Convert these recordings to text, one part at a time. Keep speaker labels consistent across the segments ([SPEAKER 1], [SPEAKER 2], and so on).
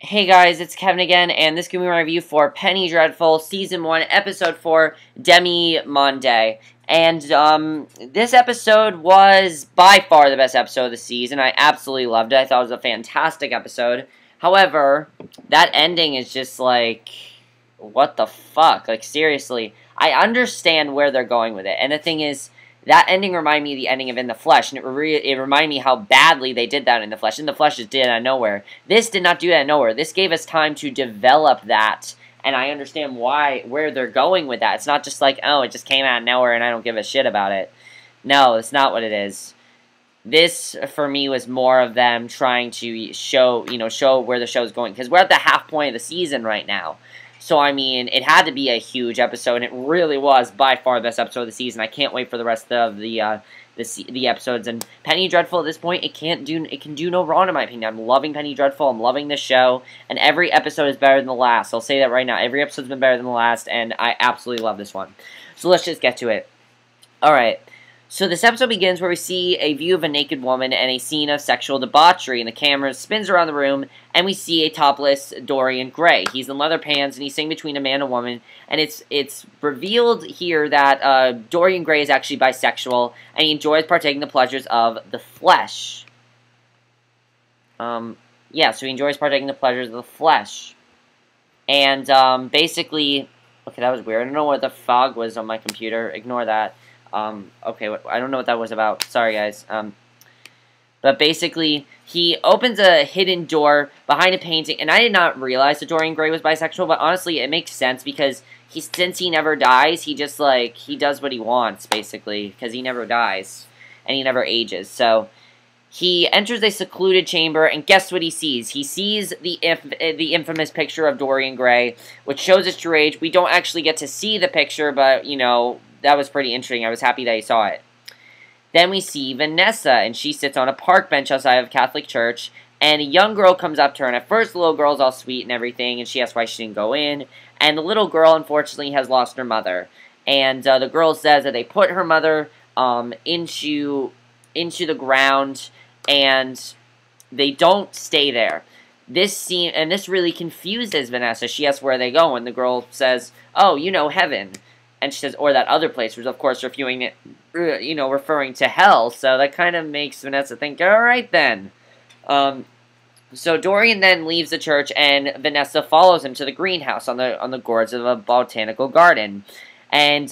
[SPEAKER 1] Hey guys, it's Kevin again, and this is going to be my review for Penny Dreadful, Season 1, Episode 4, Demimonde. And, this episode was by far the best episode of the season. I absolutely loved it. I thought it was a fantastic episode. However, that ending is just like, what the fuck? Like, seriously. I understand where they're going with it, and the thing is, that ending reminded me of the ending of In the Flesh, and it reminded me how badly they did that in The Flesh. In The Flesh just did it out of nowhere. This did not do that out of nowhere. This gave us time to develop that, and I understand where they're going with that. It's not just like, oh, it just came out of nowhere and I don't give a shit about it. No, it's not what it is. This, for me, was more of them trying to show where the show's going, because we're at the half point of the season right now. So, I mean, it had to be a huge episode, and it really was by far the best episode of the season. I can't wait for the rest of the episodes. And Penny Dreadful at this point, it can do no wrong in my opinion. I'm loving Penny Dreadful. I'm loving the show, and every episode is better than the last. I'll say that right now. Every episode's been better than the last, and I absolutely love this one. So let's just get to it. All right. So this episode begins where we see a view of a naked woman and a scene of sexual debauchery, and the camera spins around the room, and we see a topless Dorian Gray. He's in leather pants, and he's sitting between a man and a woman, and it's revealed here that Dorian Gray is actually bisexual, and he enjoys partaking the pleasures of the flesh. Yeah, so he enjoys partaking the pleasures of the flesh. And, basically, okay, that was weird. I don't know what the fog was on my computer. Ignore that. Okay, I don't know what that was about. Sorry, guys. But basically, he opens a hidden door behind a painting, and I did not realize that Dorian Gray was bisexual, but honestly, it makes sense, because since he never dies, he just, like, he does what he wants, basically, because he never dies, and he never ages, so he enters a secluded chamber, and guess what he sees? He sees the infamous picture of Dorian Gray, which shows his true age. We don't actually get to see the picture, but, you know, that was pretty interesting. I was happy that he saw it. Then we see Vanessa, and she sits on a park bench outside of a Catholic church, and a young girl comes up to her, and at first the little girl's all sweet and everything, and she asks why she didn't go in, and the little girl, unfortunately, has lost her mother, and the girl says that they put her mother into the ground, and they don't stay there. This scene, and this really confuses Vanessa. She asks where they go, and the girl says, oh, you know, heaven. And she says, or that other place, which of course referring to hell. So that kind of makes Vanessa think, all right then. So Dorian then leaves the church, and Vanessa follows him to the greenhouse on the gourds of a botanical garden. And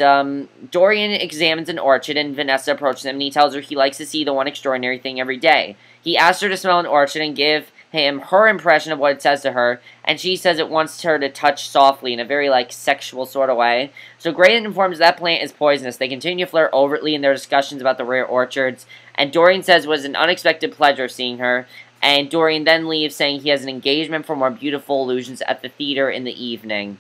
[SPEAKER 1] Dorian examines an orchid, and Vanessa approaches him, and he tells her he likes to see the one extraordinary thing every day. He asks her to smell an orchid and give him her impression of what it says to her, and she says it wants her to touch softly in a very, like, sexual sort of way. So Gray informs that plant is poisonous. They continue to flirt overtly in their discussions about the rare orchards, and Dorian says it was an unexpected pleasure seeing her, and Dorian then leaves saying he has an engagement for more beautiful illusions at the theater in the evening.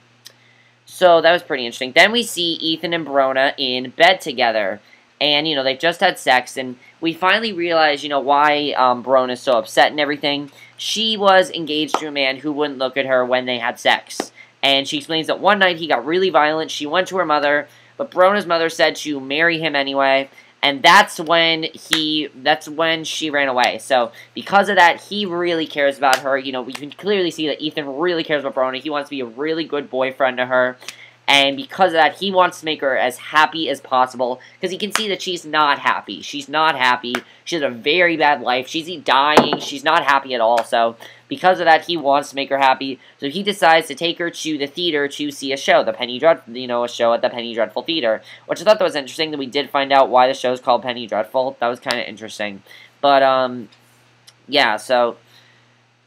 [SPEAKER 1] So that was pretty interesting. Then we see Ethan and Brona in bed together. And, you know, they've just had sex, and we finally realize, you know, why Brona's so upset and everything. She was engaged to a man who wouldn't look at her when they had sex. And she explains that one night he got really violent. She went to her mother, but Brona's mother said to marry him anyway. And that's when she ran away. So, because of that, he really cares about her. You know, we can clearly see that Ethan really cares about Brona. He wants to be a really good boyfriend to her. And because of that, he wants to make her as happy as possible, because he can see that she's not happy. She's not happy. She has a very bad life. She's dying. She's not happy at all. So, because of that, he wants to make her happy. So, he decides to take her to the theater to see a show, a show at the Penny Dreadful Theater, which I thought that was interesting, that we did find out why the show is called Penny Dreadful. That was kind of interesting. But, yeah, so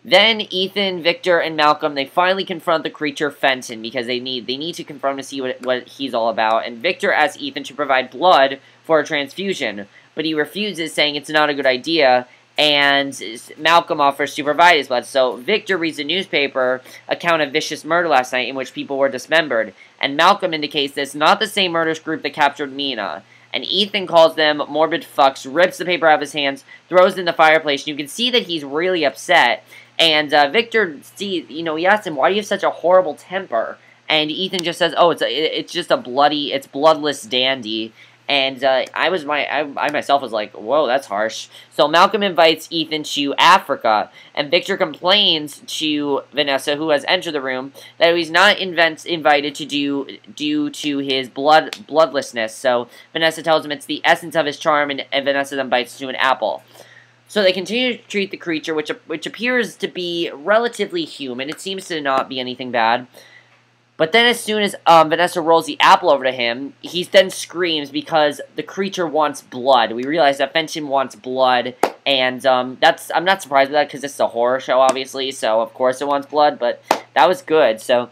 [SPEAKER 1] then Ethan, Victor, and Malcolm, they finally confront the creature Fention, because they need to confront him to see what he's all about. And Victor asks Ethan to provide blood for a transfusion, but he refuses, saying it's not a good idea, and Malcolm offers to provide his blood. So Victor reads a newspaper account of vicious murder last night in which people were dismembered, and Malcolm indicates that it's not the same murderous group that captured Mina. And Ethan calls them morbid fucks, rips the paper out of his hands, throws it in the fireplace, and you can see that he's really upset. And Victor sees, you know, he asks him, why do you have such a horrible temper? And Ethan just says, oh, it's just a bloodless dandy. And I myself was like, whoa, that's harsh. So Malcolm invites Ethan to Africa, and Victor complains to Vanessa, who has entered the room, that he's not invited to due to his bloodlessness. So Vanessa tells him it's the essence of his charm, and Vanessa then bites to an apple. So they continue to treat the creature, which appears to be relatively human. It seems to not be anything bad. But then as soon as Vanessa rolls the apple over to him, he then screams because the creature wants blood. We realize that Fention wants blood, and I'm not surprised by that because this is a horror show, obviously, so of course it wants blood, but that was good. So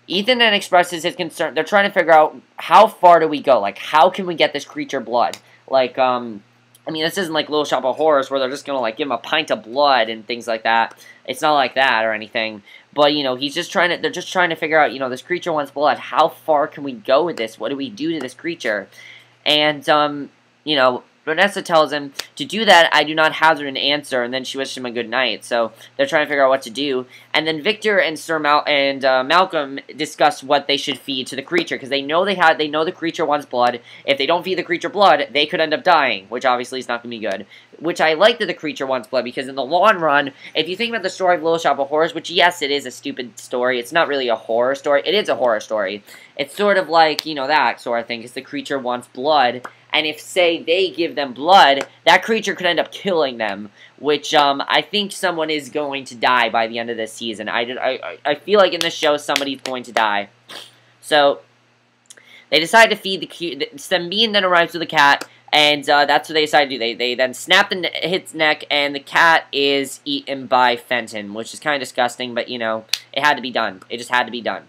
[SPEAKER 1] Ethan then expresses his concern. They're trying to figure out how far do we go? Like, how can we get this creature blood? Like, I mean, this isn't like Little Shop of Horrors where they're just gonna, like, give him a pint of blood and things like that. It's not like that or anything. But, you know, they're just trying to figure out, you know, this creature wants blood. How far can we go with this? What do we do to this creature? And, you know, Vanessa tells him, to do that, I do not hazard an answer, and then she wishes him a good night. So they're trying to figure out what to do. And then Victor and Malcolm discuss what they should feed to the creature, because they know the creature wants blood. If they don't feed the creature blood, they could end up dying, which obviously is not going to be good. Which I like that the creature wants blood, because in the long run, if you think about the story of Little Shop of Horrors, which, yes, it is a stupid story, it's not really a horror story, it is a horror story. It's sort of like, you know, that sort of thing, because the creature wants blood, and if, say, they give them blood, that creature could end up killing them, which, I think someone is going to die by the end of this season. I feel like in this show, somebody's going to die. So, they decide to feed the Sembine then arrives with the cat, and that's what they decide to do. They then snap its neck, and the cat is eaten by Fenton, which is kind of disgusting, but, you know, it had to be done. It just had to be done.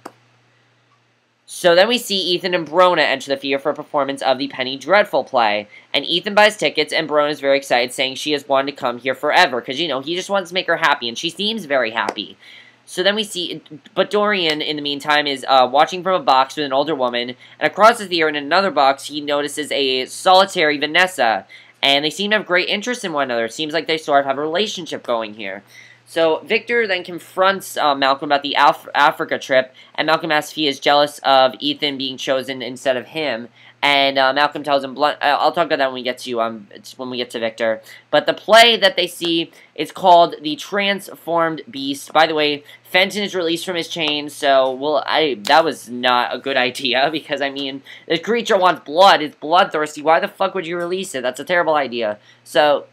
[SPEAKER 1] So then we see Ethan and Brona enter the theater for a performance of the Penny Dreadful play. And Ethan buys tickets, and Brona is very excited, saying she has wanted to come here forever. Because, you know, he just wants to make her happy, and she seems very happy. So then we see, but Dorian, in the meantime, is watching from a box with an older woman. And across the theater, in another box, he notices a solitary Vanessa. And they seem to have great interest in one another. It seems like they sort of have a relationship going here. So Victor then confronts Malcolm about the Africa trip, and Malcolm asks if he is jealous of Ethan being chosen instead of him. And Malcolm tells him, I'll talk about that when we get to Victor. But the play that they see is called The Transformed Beast. By the way, Fenton is released from his chains, so that was not a good idea, because, I mean, the creature wants blood. It's bloodthirsty. Why the fuck would you release it? That's a terrible idea. So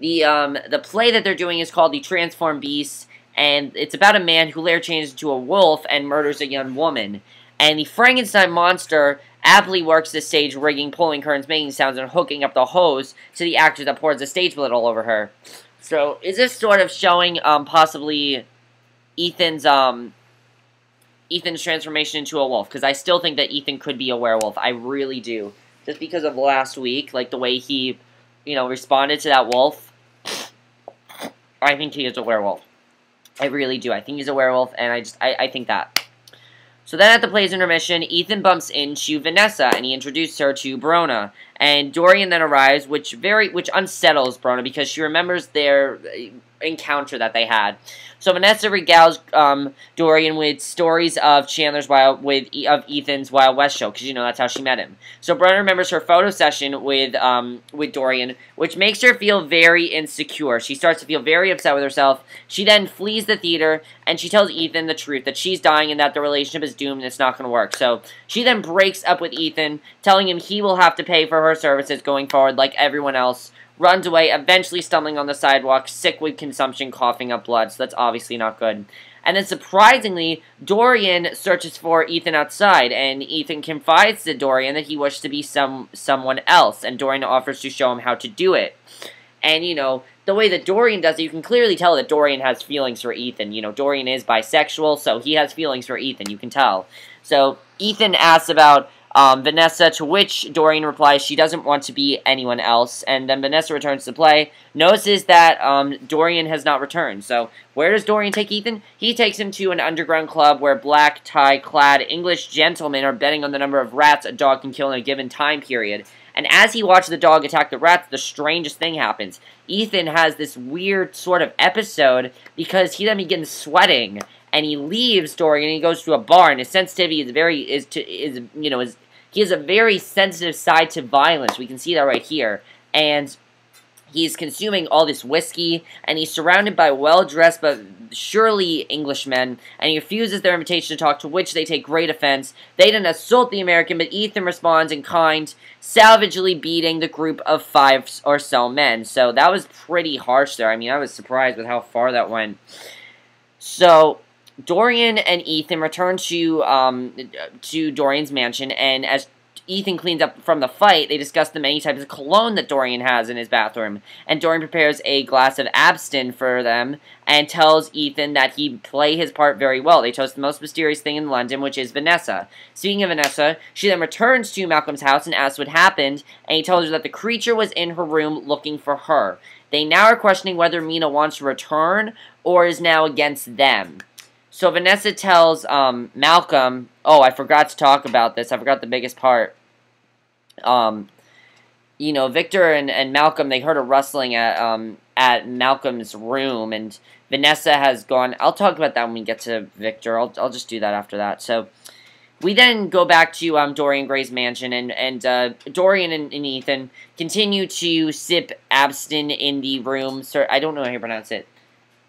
[SPEAKER 1] the play that they're doing is called The Transformed Beast, and it's about a man who later changes into a wolf and murders a young woman. And the Frankenstein monster aptly works the stage, rigging, pulling curtains, making sounds, and hooking up the hose to the actor that pours the stage blood all over her. So, is this sort of showing, possibly, Ethan's transformation into a wolf? Because I still think that Ethan could be a werewolf. I really do. Just because of last week, like, the way he, you know, responded to that wolf, I think he is a werewolf. I really do. I think he's a werewolf, and I think that. So then at the play's intermission, Ethan bumps into Vanessa, and he introduces her to Brona. And Dorian then arrives, which unsettles Brona, because she remembers their encounter that they had. So Vanessa regales Dorian with stories of of Ethan's Wild West show, because, you know, that's how she met him. So Brona remembers her photo session with Dorian, which makes her feel very insecure. She starts to feel very upset with herself. She then flees the theater, and she tells Ethan the truth, that she's dying and that the relationship is doomed and it's not going to work. So she then breaks up with Ethan, telling him he will have to pay for her services going forward like everyone else, runs away, eventually stumbling on the sidewalk, sick with consumption, coughing up blood, so that's obviously not good. And then, surprisingly, Dorian searches for Ethan outside, and Ethan confides to Dorian that he wishes to be someone else, and Dorian offers to show him how to do it. And, you know, the way that Dorian does it, you can clearly tell that Dorian has feelings for Ethan. You know, Dorian is bisexual, so he has feelings for Ethan, you can tell. So, Ethan asks about Vanessa, to which Dorian replies she doesn't want to be anyone else, and then Vanessa returns to play, notices that Dorian has not returned. So, where does Dorian take Ethan? He takes him to an underground club where black tie-clad English gentlemen are betting on the number of rats a dog can kill in a given time period. And as he watches the dog attack the rats, the strangest thing happens. Ethan has this weird sort of episode because he then begins sweating, and he leaves Dorian and he goes to a bar, and his sensitivity is he has a very sensitive side to violence. We can see that right here. And he's consuming all this whiskey, and he's surrounded by well-dressed but surely Englishmen, and he refuses their invitation to talk, to which they take great offense. They then assault the American, but Ethan responds in kind, savagely beating the group of 5 or so men. So that was pretty harsh there. I mean, I was surprised with how far that went. So Dorian and Ethan return to Dorian's mansion, and as Ethan cleans up from the fight, they discuss the many types of cologne that Dorian has in his bathroom. And Dorian prepares a glass of absinthe for them and tells Ethan that he play his part very well. They toast the most mysterious thing in London, which is Vanessa. Speaking of Vanessa, she then returns to Malcolm's house and asks what happened, and he tells her that the creature was in her room looking for her. They now are questioning whether Mina wants to return or is now against them. So Vanessa tells Malcolm, oh, I forgot to talk about this. I forgot the biggest part. You know, Victor and Malcolm, they heard a rustling at Malcolm's room, and Vanessa has gone. I'll talk about that when we get to Victor. I'll just do that after that. So we then go back to Dorian Gray's mansion, and Dorian and Ethan continue to sip absinthe in the room. Sir, I don't know how you pronounce it.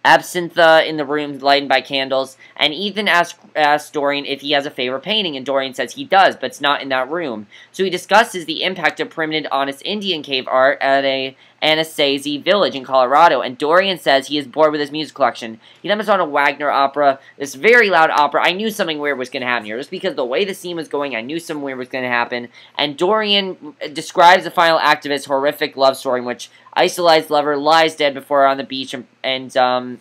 [SPEAKER 1] Absinthe in the room, lighted by candles, and Ethan asks Dorian if he has a favorite painting, and Dorian says he does, but it's not in that room. So he discusses the impact of primitive honest Indian cave art at a Anasazi village in Colorado, and Dorian says he is bored with his music collection. He then puts on a Wagner opera, this very loud opera. I knew something weird was going to happen here. Just because the way the scene was going, I knew something weird was going to happen. And Dorian describes the final act of his horrific love story in which isolated lover lies dead before her on the beach, and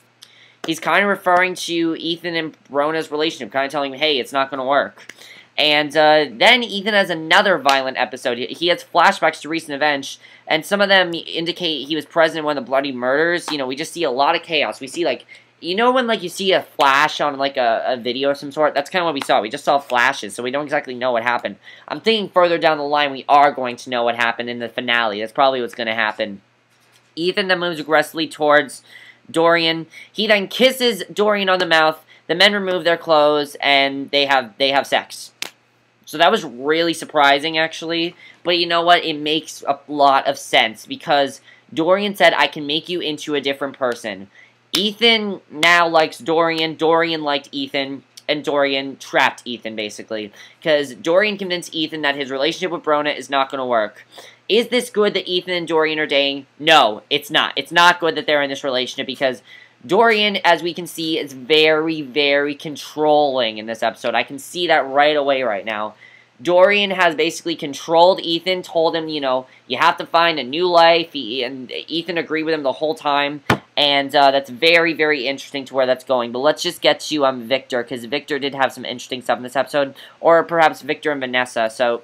[SPEAKER 1] he's kind of referring to Ethan and Brona's relationship, kind of telling him, hey, it's not going to work. And then Ethan has another violent episode. He has flashbacks to recent events, and some of them indicate he was present in one of the bloody murders. You know, we just see a lot of chaos. We see, like, you know when, like, you see a flash on, like, a video of some sort? That's kind of what we saw. We just saw flashes, so we don't exactly know what happened. I'm thinking further down the line we are going to know what happened in the finale. That's probably what's going to happen. Ethan then moves aggressively towards Dorian. He then kisses Dorian on the mouth. The men remove their clothes, and they have sex. So that was really surprising, actually. But you know what? It makes a lot of sense, because Dorian said, I can make you into a different person. Ethan now likes Dorian. Dorian liked Ethan. And Dorian trapped Ethan, basically. Because Dorian convinced Ethan that his relationship with Brona is not going to work. Is this good that Ethan and Dorian are dating? No, it's not. It's not good that they're in this relationship, because Dorian, as we can see, is very, very controlling in this episode. I can see that right away right now. Dorian has basically controlled Ethan, told him, you know, you have to find a new life, and Ethan agreed with him the whole time, and that's very, very interesting to where that's going. But let's just get to Victor, because Victor did have some interesting stuff in this episode, or perhaps Victor and Vanessa. So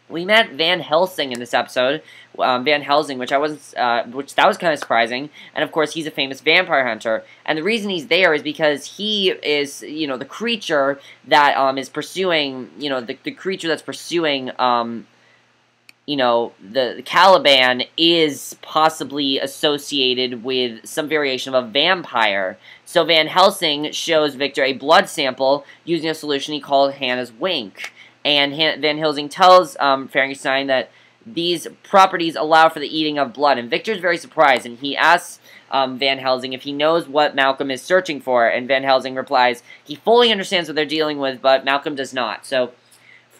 [SPEAKER 1] we met Van Helsing in this episode, Van Helsing, which that was kind of surprising, and of course he's a famous vampire hunter, and the reason he's there is because he is, you know, the creature that is pursuing, you know, the creature that's pursuing, you know, the Caliban is possibly associated with some variation of a vampire. So Van Helsing shows Victor a blood sample using a solution he called Hannah's Wink. And Van Helsing tells Frankenstein that these properties allow for the eating of blood. And Victor's very surprised, and he asks Van Helsing if he knows what Malcolm is searching for. And Van Helsing replies he fully understands what they're dealing with, but Malcolm does not. So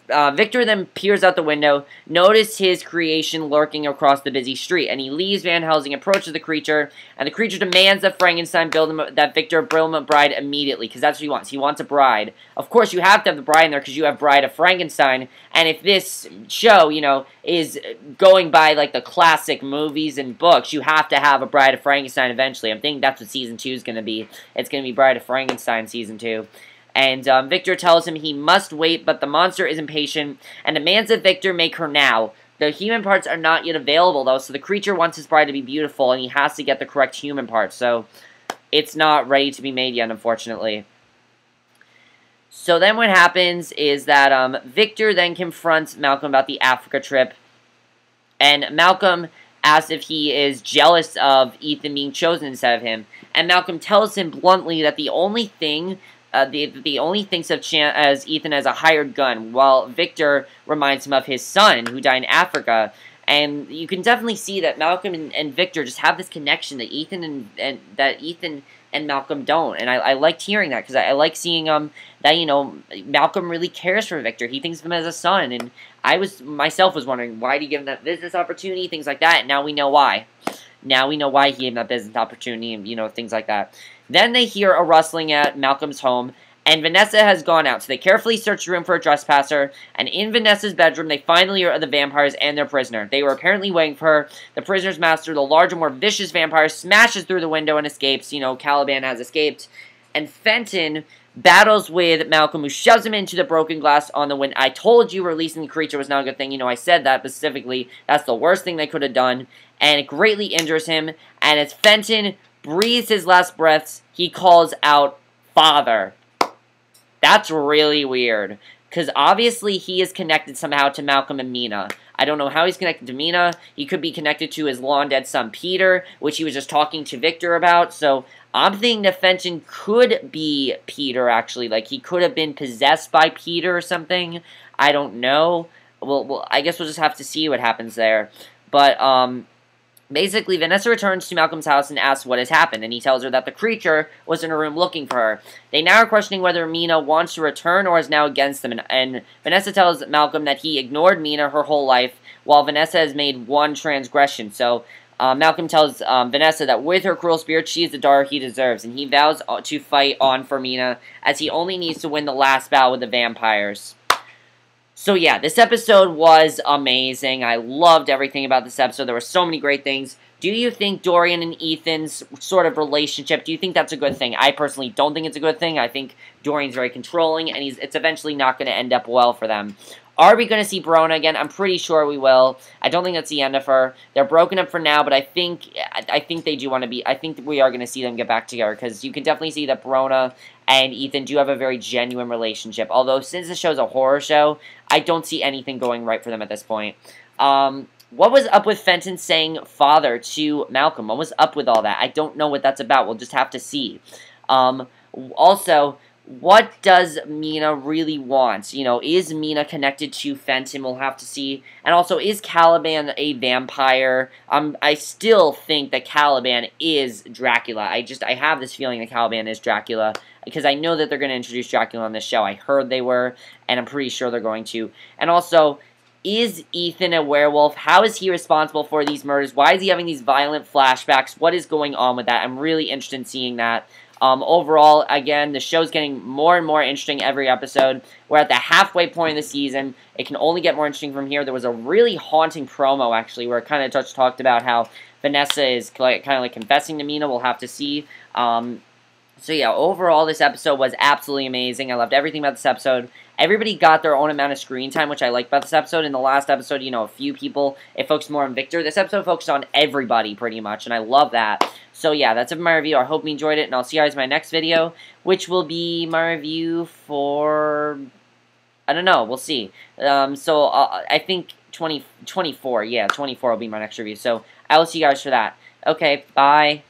[SPEAKER 1] Victor then peers out the window, notices his creation lurking across the busy street, and he leaves. Van Helsing approaches the creature, and the creature demands that Frankenstein that Victor build him a bride immediately, because that's what he wants. He wants a bride. Of course, you have to have the bride in there, because you have Bride of Frankenstein, and if this show, you know, is going by, like, the classic movies and books, you have to have a Bride of Frankenstein eventually. I'm thinking that's what Season 2 is going to be. It's going to be Bride of Frankenstein Season 2. And Victor tells him he must wait, but the monster is impatient and demands that Victor make her now. The human parts are not yet available, though, so the creature wants his bride to be beautiful, and he has to get the correct human parts, so it's not ready to be made yet, unfortunately. So then what happens is that Victor then confronts Malcolm about the Africa trip, and Malcolm asks if he is jealous of Ethan being chosen instead of him, and Malcolm tells him bluntly that the only thing the only thinks of as Ethan as a hired gun, while Victor reminds him of his son, who died in Africa. And you can definitely see that Malcolm and Victor just have this connection that Ethan and Malcolm don't. And I liked hearing that, because I like seeing that, you know, Malcolm really cares for Victor. He thinks of him as a son, and I myself was wondering, why did he give him that business opportunity, things like that. And now we know why. Now we know why he gave him that business opportunity, and, you know, things like that. Then they hear a rustling at Malcolm's home, and Vanessa has gone out. So they carefully search the room for a trespasser, and in Vanessa's bedroom, they finally hear the vampires and their prisoner. They were apparently waiting for her. The prisoner's master, the larger, more vicious vampire, smashes through the window and escapes. You know, Caliban has escaped. And Fenton battles with Malcolm, who shoves him into the broken glass on the window. I told you releasing the creature was not a good thing. You know, I said that specifically. That's the worst thing they could have done. And it greatly injures him. And as Fenton breathes his last breaths, he calls out, "Father." That's really weird, because obviously he is connected somehow to Malcolm and Mina. I don't know how he's connected to Mina. He could be connected to his long-dead son Peter, which he was just talking to Victor about. So I'm thinking that Fenton could be Peter, actually. Like, he could have been possessed by Peter or something. I don't know. Well, I guess we'll just have to see what happens there. But, basically, Vanessa returns to Malcolm's house and asks what has happened, and he tells her that the creature was in her room looking for her. They now are questioning whether Mina wants to return or is now against them, and Vanessa tells Malcolm that he ignored Mina her whole life, while Vanessa has made one transgression. So, Malcolm tells Vanessa that with her cruel spirit, she is the daughter he deserves, and he vows to fight on for Mina, as he only needs to win the last battle with the vampires. So yeah, this episode was amazing. I loved everything about this episode. There were so many great things. Do you think Dorian and Ethan's sort of relationship, do you think that's a good thing? I personally don't think it's a good thing. I think Dorian's very controlling, and it's eventually not going to end up well for them. Are we going to see Brona again? I'm pretty sure we will. I don't think that's the end of her. They're broken up for now, but I think they do want to be... I think we are going to see them get back together, because you can definitely see that Brona and Ethan do have a very genuine relationship. Although, since the show's a horror show, I don't see anything going right for them at this point. What was up with Fenton saying father to Malcolm? What was up with all that? I don't know what that's about. We'll just have to see. Also, what does Mina really want? You know, is Mina connected to Fenton? We'll have to see. And also, is Caliban a vampire? I still think that Caliban is Dracula. I have this feeling that Caliban is Dracula, because I know that they're going to introduce Dracula on this show. I heard they were, and I'm pretty sure they're going to. And also, is Ethan a werewolf? How is he responsible for these murders? Why is he having these violent flashbacks? What is going on with that? I'm really interested in seeing that. Overall, again, the show's getting more and more interesting every episode. We're at the halfway point of the season. It can only get more interesting from here. There was a really haunting promo, actually, where it kind of talked about how Vanessa is kind of like confessing to Mina. We'll have to see. So yeah, overall, this episode was absolutely amazing. I loved everything about this episode. Everybody got their own amount of screen time, which I liked about this episode. In the last episode, you know, a few people, it focused more on Victor. This episode focused on everybody, pretty much, and I love that. So yeah, that's it for my review. I hope you enjoyed it, and I'll see you guys in my next video, which will be my review for... I don't know, we'll see. I think 24, yeah, 24 will be my next review. So I will see you guys for that. Okay, bye.